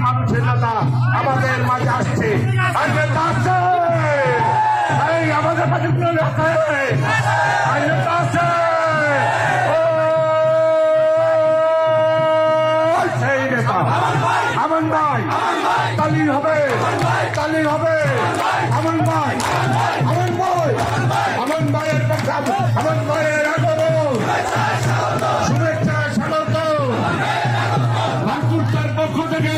মানুষের নেতা আমাদের মাঝে আসছে আমাদের মাঝে সেই নেতা আমান ভাই তালি হবে আমান ভাই আমান ভাইয়ের পক্ষে আমান ভাইয়ের আগমন শুভেচ্ছা স্বাগত পক্ষ থেকে